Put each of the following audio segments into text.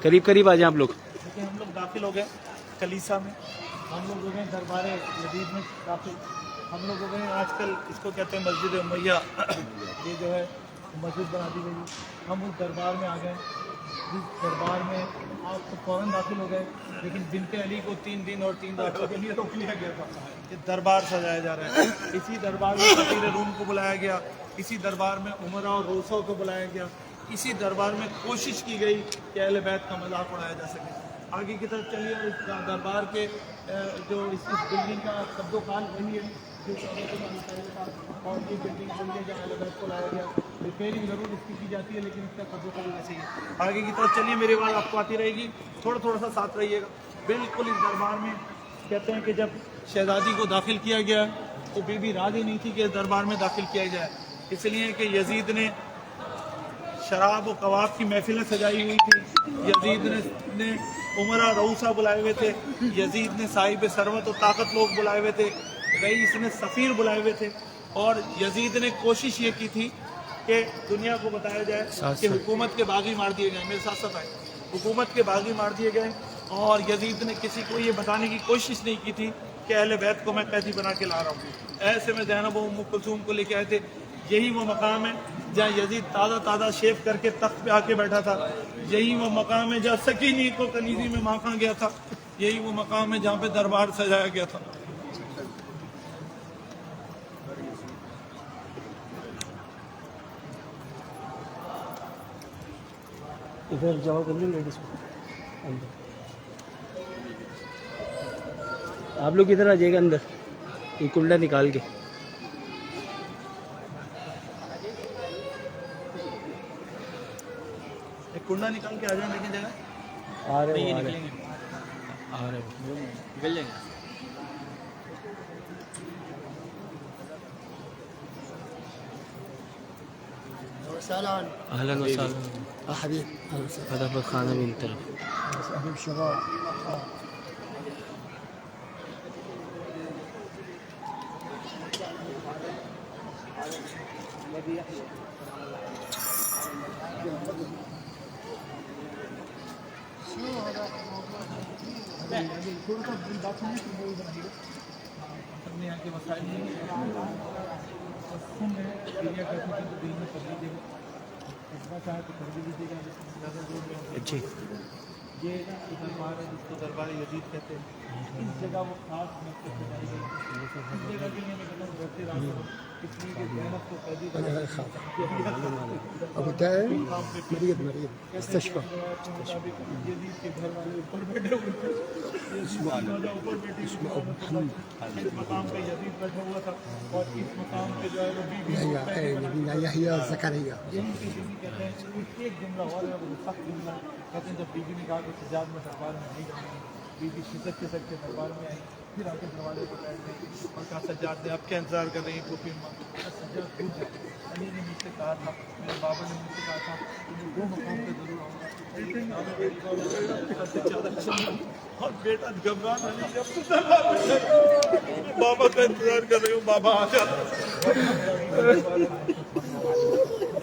قریب قریب آ جائیں آپ لوگ. لیکن ہم لوگ داخل ہو گئے کلیسا میں, ہم لوگ ہو گئے دربار جدید میں داخل, ہم لوگ ہو گئے آج کل اس کو کہتے ہیں مسجد امیہ, یہ جو ہے مسجد بنا دی گئی. ہم اس دربار میں آ گئے, جس دربار میں آپ تو فوراً داخل ہو گئے, لیکن بنت علی کو 3 دن اور 3 راتوں کے لیے روک لیا گیا تھا کہ دربار سجایا جا رہا ہے. اسی دربار میں سفیر روم کو بلایا گیا, اسی دربار میں عمرا اور روسوں کو بلایا گیا, اسی دربار میں کوشش کی گئی کہ اہل بیت کا مذاق اڑایا جا سکے. آگے کی طرف چلیے, اور اس دربار کے جو اس بلڈنگ کا قد و کال وہی ہے جو اور یہ بلڈنگ بن گئی جہاں اہل بیت کو لایا گیا. ریپیئرنگ ضرور اس کی جاتی ہے, لیکن اس کا قد و کال ویسے ہی ہے. آگے کی طرف چلیے, میری آواز آپ کو آتی رہے گی, تھوڑا سا ساتھ رہیے گا. بالکل اس دربار میں کہتے ہیں کہ جب شہزادی کو داخل کیا گیا تو بی بی راضی نہیں تھی کہ اس دربار میں داخل کیا جائے, اس لیے کہ یزید نے شراب و کباب کی محفلیں سجائی ہوئی تھی, یزید نے عمرہ رؤسا بلائے ہوئے تھے, یزید نے صاحب ثروت و طاقت لوگ بلائے ہوئے تھے, رئیس نے سفیر بلائے ہوئے تھے, اور یزید نے کوشش یہ کی تھی کہ دنیا کو بتایا جائے کہ حکومت کے باغی مار دیے گئے. میرے ساتھ ساتھ آئے, حکومت کے باغی مار دیے گئے, اور یزید نے کسی کو یہ بتانے کی کوشش نہیں کی تھی کہ اہل بیت کو میں قیدی بنا کے لا رہا ہوں. ایسے میں زینب و ام کلثوم کو لے کے آئے تھے. یہی وہ مقام ہے جہاں یزید تازہ شیو کر کے تخت پہ آ کے بیٹھا تھا. یہی وہ مقام ہے جہاں سکینی کو کنیزی میں مانکا گیا تھا. یہی وہ مقام ہے جہاں پہ دربار سجایا گیا تھا. ادھر جاؤ کر لیں لیڈیز کو اندر, آپ لوگ ادھر آ جائے گا اندر, یہ کنڈا نکال کے. ایک کنڈا نکال کے آ جائیں, لیکن جگہ آ رہے نکلیں گے, آ رہے نکل جائیں گے. اهلا وسهلا حبيب هذا بالخانه من طرف حبيب شباب. اپنے یہاں کے مسائل نہیں سن رہے ہیں, دنیا کرتی تھی تو دل میں کر لیجیے گا, اتنا چاہے تو کر بھی لیجیے گا, زیادہ دور میں. جی یہ دربار ہے جس کو دربار یزید کہتے ہیں. اس جگہ وہ خاص مقصد سجائی گئی, اس جگہ کے لیے میں کہتا ہوں بہتے راستہ, اس لیے کہ زینب کو قیدی ابو دائم مريض مستشفى. یزید کے گھر والے اوپر بیٹھے ہوئے تھے, اوپر بیٹھی ہوئی اس مقام پہ یزید بیٹھا ہوا تھا, اور اس مقام پہ جو ہے وہ يحيى يحيى زكريا. یہی کی بیوی کہتے ہیں. ایک جملہ اور ہے, وہ سخت جملہ کہتے ہیں, جب بیوی نے کہا کہ سجاد میں دربار میں نہیں جاؤں گی, بیوی شدت کے سکتے دربار میں آئی, پھر آ کے دروازے پر بیٹھ گئی اور کہا سجاد نے آپ کیا انتظار کر رہی ہیں پھوپھی ماں, سجاد ٹوٹ جائے. علی نے مجھ سے کہا تھا, میرے بابا نے مجھ سے کہا تھا کہ میں وہ مقام پہ ضرور آؤں گا, اور بیٹا گھبرانا نہیں, بابا کا انتظار کر رہی ہوں, بابا آ جا.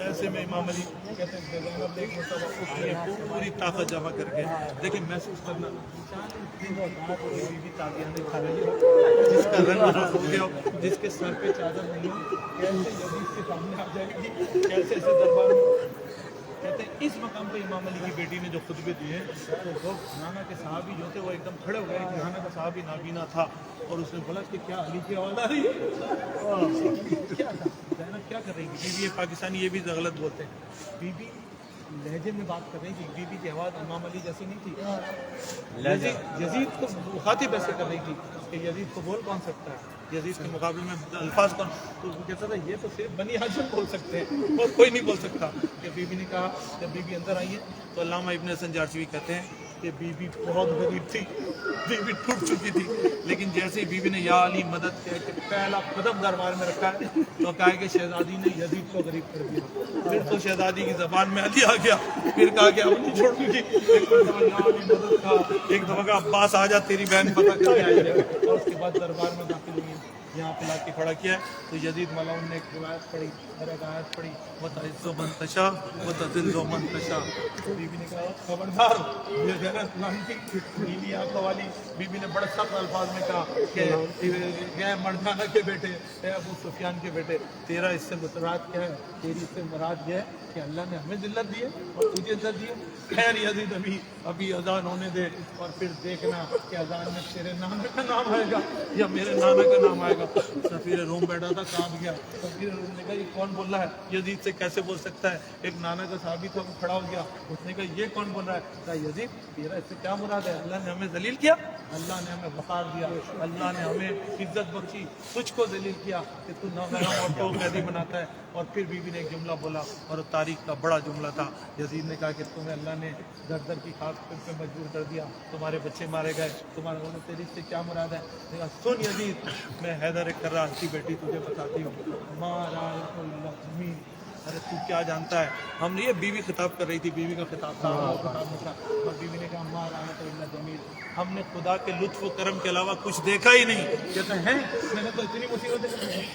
ایسے میں امام علی کہتے ہیں زینب نے ایک مرتبہ اس لیے پوری طاقت جمع کر کے لیکن محسوس کرنا بیوی تاغیانے کھا رہی ہو, جس کا رنگ ہو گیا ہو, جس کے سر پہ چادر نہیں ہو, کیسے یزید کے سامنے آ جائے گی, کیسے ایسے دربار میں. کہتے ہیں اس مقام پہ امام علی کی بیٹی نے جو خطبے دیے تو وہ گھرانا کے صحابی جو تھے وہ ایک دم کھڑے ہو گئے. گھرانا کا صحابی نابینا تھا, اور اس نے بولا کہ کیا علی کی آواز آ رہی ہے, کیا تھا زینب کیا کر رہی تھی. بیوی پاکستانی یہ بھی غلط بولتے ہیں, بیوی لہجے میں بات کر رہی تھی, بیوی کی آواز امام علی جیسی نہیں تھی. یزید کو مخاطب ایسے کر رہی تھی کہ یزید کو بول کون سکتا ہے, یزید کے مقابلے میں الفاظ کون, تو وہ کہتا تھا یہ تو صرف بنی ہاشم بول سکتے ہیں اور کوئی نہیں بول سکتا. کہ بیوی نے کہا, جب بیوی اندر آئی ہے تو علامہ ابن حسن جارچوی کہتے ہیں کہ بیوی بہت غریب تھی, بیوی ٹوٹ چکی تھی, لیکن جیسے ہی بیوی نے یا علی مدد کہہ کے پہلا قدم دربار میں رکھا ہے تو کہا کہ شہزادی نے یزید کو غریب کر دیا. پھر تو شہزادی کی زبان میں علی آ گیا, پھر کہا کہ اب نہیں چھوڑوں گی, ایک دفعہ یا علی مدد کہا, ایک دفعہ کہا عباس آ جا تیری بہن پتہ کر کے آئی ہے, اور اس کے بعد دربار میں داخل ہوئی. यहाँ पे ला के खड़ा किया है। तो यजीद मलाउन ने एक रिवायत पढ़ी और एक आयत पढ़ी, वतइज़्ज़ु मन तशा वतज़िल्लु मन तशा। बीबी ने कहा खबरदार, ये गलत लानी नीली आंखों वाली बीबी ने बड़े सख्त अल्फाज में कहा कि मर्दाना के बेटे, अबू सुफियान के बेटे, तेरा इससे मुराद क्या है? तेरी इससे मुराद यह है कि अल्लाह ने हमें जिल्लत दी है और तुझे इज्जत दी है। खैर यजीद अभी अजान होने दे और फिर देखना कि अजान में तेरे नाना का नाम आएगा या मेरे नाना का नाम आएगा। सफीर रोम बैठा था, कांप गया। सफीर रोम ने कहा ये कौन बोल रहा है? यजीद से कैसे बोल सकता है? एक नाना का साहबी था, वो खड़ा हो गया। उसने कहा ये कौन बोल रहा है? कहा यजीद तेरा इससे क्या मुराद है? अल्लाह ने हमें जलील किया, अल्लाह ने हमें वक़ार दिया, अल्लाह ने हमें इज्जत बख्शी, तुझको जलील किया कि तू नामहराम औरतों को कैदी बनाता है। और फिर बीबी ने एक जुमला बोला और तारीख का बड़ा जुमला था। यजीद ने कहा कि तुम्हें अल्लाह ने दर दर की खाक पे मजबूर कर दिया, तुम्हारे बच्चे मारे गए, तुम्हारे बोले तेरी से क्या मुराद है? सुन यजीद, मैं हैदर कर्रार की बेटी तुझे बताती हूँ, मारा ज़मीन। अरे तू क्या जानता है? हमने ये बीवी खिताब कर रही थी, बीवी का खिताब था और बीवी ने कहा मारा तो जमील, हमने खुदा के लुत्फ व करम के अलावा कुछ देखा ही नहीं। कहते हैं मैंने तो इतनी मुसीबतें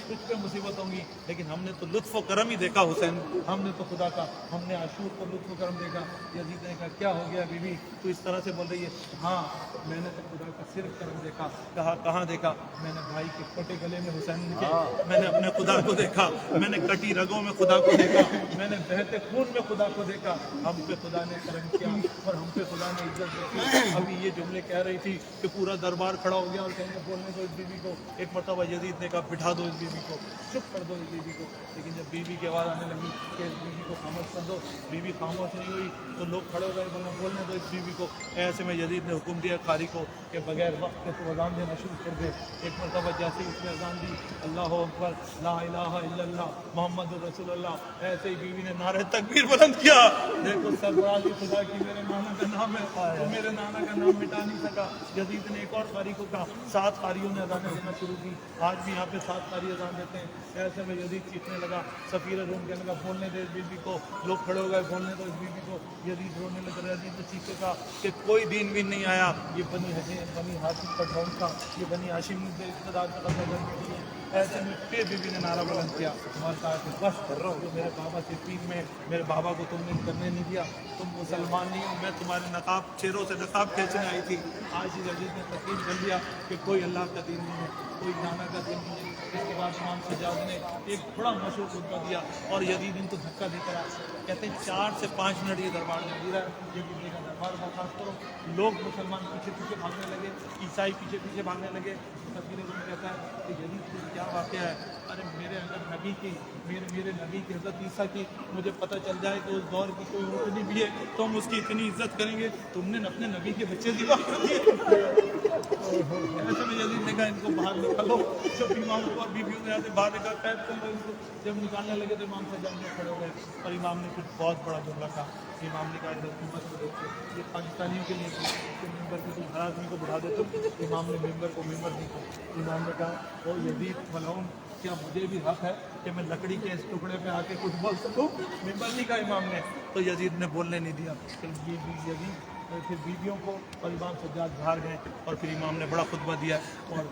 तुझ पे मुसीबत होंगी, लेकिन हमने तो लुत्फ व करम ही देखा हुसैन, हमने तो खुदा का, हमने आशूर को लुत्फ व करम देखा। यजीद ने कहा क्या हो गया बीवी, तू इस तरह से बोल रही है? हाँ मैंने तो खुदा का सिर्फ करम देखा। कहा कहाँ देखा? मैंने भाई के कटे गले में हुसैन के, मैंने अपने खुदा को देखा, मैंने कटी रगों में खुदा को देखा, मैंने बहते खून में खुदा को देखा। हम पे खुदा ने करम किया और हम पे खुदा ने इज्जत दी। अभी ये जुमले कह रही थी कि पूरा दरबार खड़ा हो गया और कहेंगे बोलने दो इस बीवी को। एक मरतबा यजीद ने कहा बिठा दो इस बीवी को, चुप कर दो इस बीवी को। लेकिन जब बीवी की आवाज़ आने लगी कि इस बीवी को खामोश कर दो, बीवी खामोश नहीं हुई तो लोग खड़े हो गए, बोलने दो इस बीवी को। ऐसे में यजीद ने हुक्म दिया खारी को कि बगैर वक्त के तो अजान देना शुरू कर दे। एक मरतबा जैसे ही उसने अजान दी अल्लाह अकबर ला इलाहा इल्लल्लाह मोहम्मद रसूलुल्लाह, ऐसे ही बीवी ने नारे तकबीर बुलंद किया। देखो सरबराही खुदा की मेरे नाना का नाम है, तो मेरे नाना का नाम मिटा नहीं सका। यजीद ने एक और कारी को कहा, 7 कारियों ने अजान देना शुरू की। आज भी यहाँ पे 7 कारी अजान देते हैं। ऐसे में यजीद चीखने लगा, सफीर रूम कहने लगा बोलने दे इस बीबी को। लोग खड़े हो गए, बोलने दो इस बीबी को। यजीद रोने लगा। यजीद ने चीखे कहा कि कोई दिन भी नहीं आया, ये बनी हाशिम का ड्रोन था, ये बनी हाशिम ने इक़्तिदार का कब्जा कर दिया। ऐसे में फिर बीबी ने नारा बुलंद किया और कहा कि बस कर रहा हूँ, जो मेरे बाबा से पीर में मेरे बाबा को तुमने करने नहीं दिया, तुम मुसलमान नहीं हो, मैं तुम्हारे नकाब चेहरों से नकाब खींचने आई थी। आज ही यजीद ने तस्लीम कर दिया कि कोई अल्लाह का दीन नहीं है, कोई नाना का दीन नहीं है। इसके बाद इमाम सज्जाद ने एक बड़ा मशहूर खुतबा दिया और यजीद इनको धक्का देकर आया। कहते हैं 4 से 5 मिनट ये दरबार में गिरा, ये बीबी का दरबार बर्खास्त करो। लोग मुसलमान पीछे पीछे भागने लगे, ईसाई पीछे पीछे भागने लगे। तस्वीर में कहता है कि यजीद क्या वाक़या है? अरे मेरे अंदर नबी की मेरे नबी की हज़रत ईसा की मुझे पता चल जाए कि उस दौर की कोई ऊँटनी भी है तो हम उसकी इतनी इज्जत करेंगे, तुमने अपने नबी के बच्चे ज़िबा कर दिए। ऐसे में यजीद ने कहा इनको बाहर निकालो। जब इमाम को और बीवियों ने आते बाहर निकाल कैद कर लो इनको। जब निकालने लगे तो इमाम सज्जाद में खड़े हो गए और इमाम ने कुछ बहुत बड़ा जुमला कहा। इमाम ने कहा हुकूमत को देखो, ये पाकिस्तानियों के लिए मेंबर की तुम हर आदमी को बढ़ा देते हो। इमाम ने मेंबर को मेंबर नहीं कहा। इमाम ने कहा ओ यजीद मलाउन, क्या मुझे भी हक है कि मैं लकड़ी के इस टुकड़े पे आके कुछ बोल सकूं? मेंबर नहीं कहा इमाम ने। तो यजीद ने बोलने नहीं दिया। फिर बीवियों को और इमाम सज्जाद बाहर गए और फिर इमाम ने बड़ा खुतबा दिया और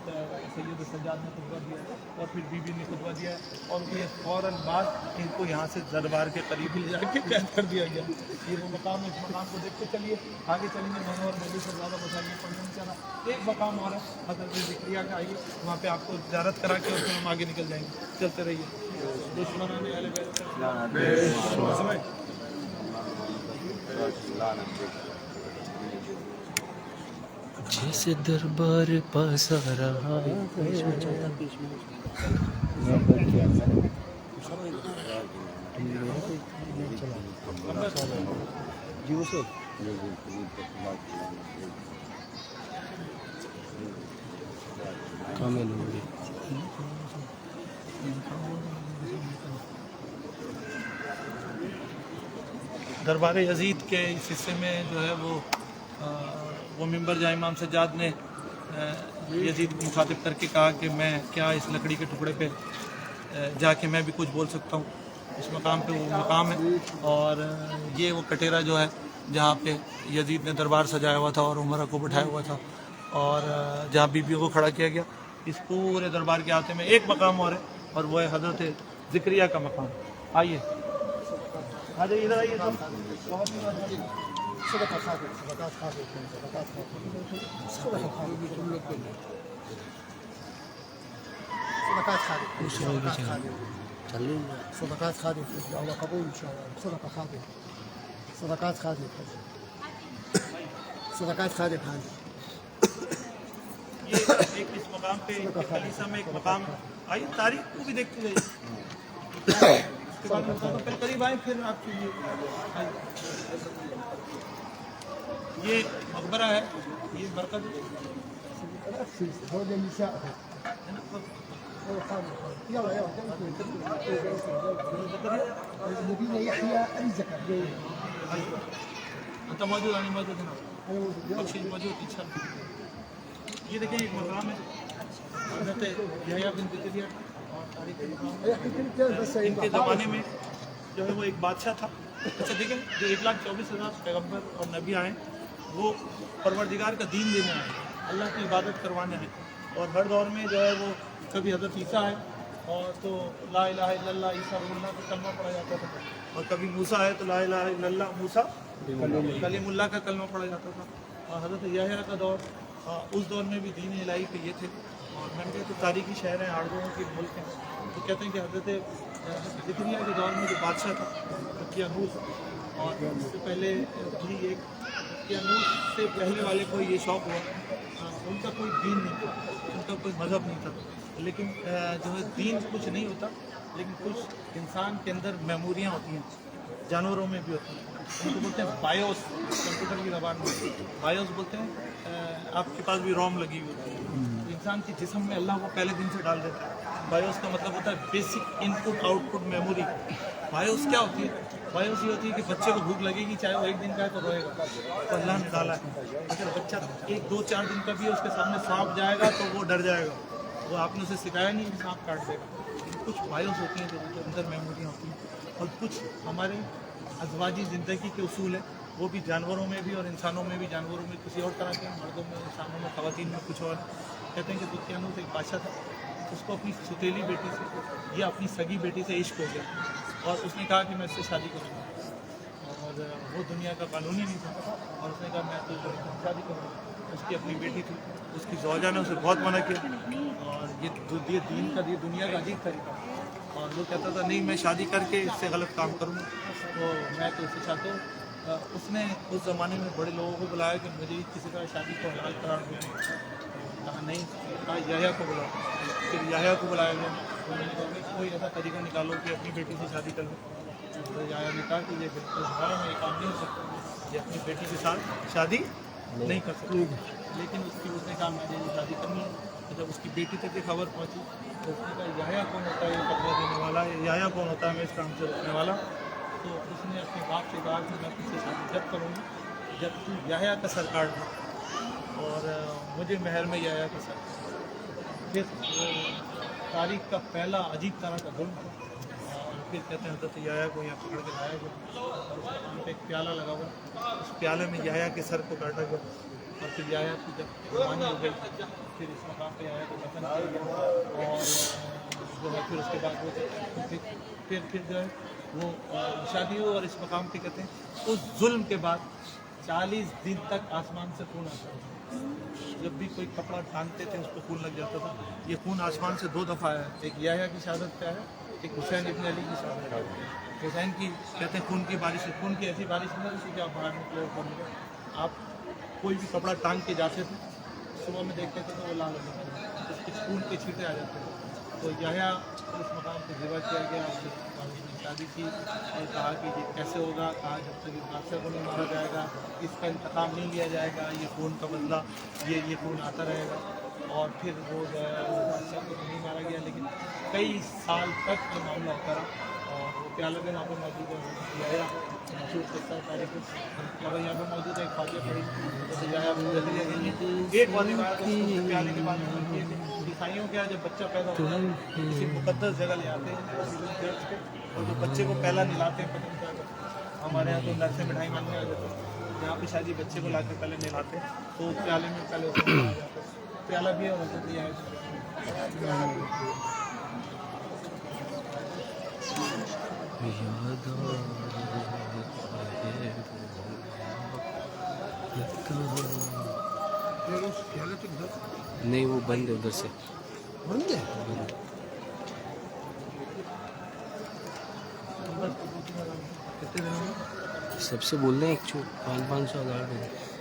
सैयद सज्जाद ने खुतबा दिया और फिर बीवी ने खुतबा दिया और ये फ़ौरन बाद इनको यहाँ से दरबार के करीब ले जाके कैद कर दिया गया। ये वो मकाम है, इस मकाम को देखते चलिए, आगे चलेंगे। मैंने और मेरी से ज़्यादा बताइए पढ़ने नहीं चला। एक मकाम और है हज़रत ज़िक्रिया का, आइए वहाँ पे आपको ज़ियारत करा के और फिर हम आगे निकल जाएंगे। चलते रहिए। दुश्मनाने वाले जैसे दरबार पास आ रहा है। दरबार यजीद के इस हिस्से में जो है वो मिंबर जहाँ इमाम सज्जाद ने यजीद को मुखातिब करके कहा कि मैं क्या इस लकड़ी के टुकड़े पे जाके मैं भी कुछ बोल सकता हूँ। इस मकाम पे वो मकाम है और ये वो कटेरा जो है जहाँ पे यजीद ने दरबार सजाया हुआ था और उमरा को बिठाया हुआ था और जहाँ बीबियों को खड़ा किया गया। इस पूरे दरबार के आते में एक मकाम और वो है हजरत ज़िक्रिया का मकाम। आइए आ जाइए इधर आइए सब। صدقة خادم صدقات خادم صدقات خادم صدقة خادم صدقات خادم صدقات خادم صدقات خادم الله قبول إن شاء الله صدقة خادم صدقات خادم صدقات خادم هذه ये एक इस मकाम पे कलीसा में एक मकाम आइए तारीख को भी देखते जाइए। उसके बाद में फिर करीब आए फिर आपके लिए ये मकबरा है, ये मरकज هو النساء يلا يلا نبينا يحيى الزكريا अंत मौजूद आने मौजूद है ना बख्शी मौजूद इच्छा। ये देखिए एक मकाम है हज़रत यहया बिन ज़करिया और तारीख के मकाम। इनके ज़माने में जो है वो एक बादशाह था। अच्छा देखिए जो 1,24,000 पैगम्बर और नबी आए वो परवरदिगार का दीन देने आए, अल्लाह की इबादत करवाने आए। और हर दौर में जो है वो कभी हज़रत ईसा है और तो ला इलाहा इल्लल्लाह ईसा रसूलुल्लाह का कलमा पढ़ा जाता था, और कभी मूसा है तो ला इलाहा इल्लल्लाह मूसा कलीमुल्लाह का कलमा पढ़ा जाता था। और हज़रत यहया का दौर उस दौर में भी दीन इलाही के ये थे। और मैंने कहा तो तारीखी शहर हैं, आड़गों के मुल्क हैं, तो कहते हैं कि हज़रत ज़िक्रिया के दौर में जो बादशाह था कियानूस, और उससे पहले भी एक कियानूस से पहले वाले को ये शौक़ हुआ। उनका कोई दीन नहीं था, उनका कोई मज़हब नहीं था, लेकिन जो है दीन कुछ नहीं होता, लेकिन कुछ इंसान के अंदर मेमोरियाँ होती हैं, जानवरों में भी होती हैं। उनको बोलते हैं बायोस, कंप्यूटर की ज़बान में बायोस बोलते हैं। आपके पास भी रोम लगी हुई होती है, तो इंसान के जिस्म में अल्लाह वो पहले दिन से डाल देता है। बायोस का मतलब होता है basic input output memory. BIOS क्या होती है? बायोस ये होती है कि बच्चे को भूख लगेगी, चाहे वो एक दिन का है तो रोएगा, तो अल्लाह ने डाला है। अगर बच्चा 1, 2, 4 दिन का भी उसके सामने सांप जाएगा तो वो डर जाएगा, वो आपने उसे सिखाया नहीं कि सांप काट देगा। कुछ बायोस होती हैं जो उनके अंदर मेमोरियाँ होती हैं, और कुछ हमारे अज़वाजी ज़िंदगी के उसूल हैं, वो भी जानवरों में भी और इंसानों में भी। जानवरों में किसी और तरह के, मर्दों में, इंसानों में, ख़वातीन में कुछ और। कहते हैं कि दुखियानूस एक बादशाह था, उसको अपनी सुतीली बेटी से या अपनी सगी बेटी से इश्क हो गया, और उसने कहा कि मैं इससे शादी करूँगा। और वो दुनिया का कानूनी नहीं था, और उसने कहा मैं तो शादी करूँगा। उसकी अपनी बेटी थी, उसकी ज़ौजा ने उसे बहुत मना किया, और ये दीन का, ये दुनिया का अजीब तरीका। और वो कहता था नहीं मैं शादी करके इससे गलत काम करूँगा, तो मैं तो इससे चाहता हूँ। उसने उस ज़माने में बड़े लोगों को बुलाया कि मुझे किसी तरह शादी को हलाल करार दो। कहा नहीं, कहा यहया को बुलाओ। फिर यहया को बुलाया गया, उन्होंने कहा कि कोई ऐसा तरीका निकालो कि अपनी बेटी से शादी कर लो। तो यहया ने कहा कि ये बिल्कुल हमारा में ये काम नहीं हो सकता, ये अपनी बेटी के साथ शादी नहीं कर सकते। लेकिन उसने कहा मुझे ये शादी करनी है। तो जब उसकी बेटी तक ये खबर पहुँची तो उसने कहा यहया कौन होता है ये फतवा देने वाला, यहया कौन होता है मैं इस काम से रोकने वाला। तो उसने अपने बाप से कहा कि मैं तुझसे शादी जब करूँगी जब तू यहया का सर काट दो, और मुझे महर में यहया का सर। फिर तारीख का पहला अजीब तरह का जुल्म था। और फिर कहते हैं हज़रत यहया को यहाँ पकड़ के लाया गया, और उसके कान पे एक प्याला लगा हुआ, उस प्याले में यहया के सर को काटा गया। और फिर यहया की जब कुर्बानी हो गई, फिर इस मकाम पे यहया को दफन किया गया। और जो है फिर उसके बाद वो फिर जो है वो शादी हुई। और इस मकाम पे कहते हैं उस जुल्म के बाद 40 दिन तक आसमान से खून आता था। जब भी कोई कपड़ा टांगते थे उस पर खून लग जाता था। ये खून आसमान से 2 दफ़ा आया, एक यहया की शहादत पे आया, एक हुसैन इब्न अली की शहादत। हुसैन की कहते हैं खून की बारिश, खून की ऐसी बारिश नहीं थी कि आप बाहर निकले और खून निकले। आप कोई भी कपड़ा टांग के जाते थे, सुबह में देखते थे तो वो लाल हो जाता था, उसके खून के छींटे आ जाते थे। तो यहया उस मकाम पर ज़िबा किया गया, उसने शादी की। और कहा कि ये कैसे होगा, कहा जब तक इस बादशाह को नहीं मारा जाएगा इसका इंतकाम नहीं लिया जाएगा, ये खून का बदला ये खून आता रहेगा। और फिर वो बादशाह को नहीं मारा गया, लेकिन कई साल तक ये मामला होता रहा। और वो प्याला भी यहाँ पर मौजूद है, यहया मशहूर किस्सा तारीख यहाँ पर मौजूद है। एक फातिया पढ़ी तो यहया एक वाली बात प्याले के बाद ईसाइयों के यहाँ जब बच्चा पैदा होता है किसी मुकद्दस जगह ले आते हैं चर्च के, और जो बच्चे को पहला नहलाते हैं। हमारे यहाँ तो नर से मिठाई मांगने आ जाते हैं, यहाँ पे शायद ये बच्चे को लाकर पहले नहलाते हैं, तो प्याले में पहले उसको नहलाया जाता है। प्याला भी है और वैसे दिया है। नहीं वो बंद है उधर से बंद है कितने दिनों में सबसे बोल रहे हैं 100 500 1000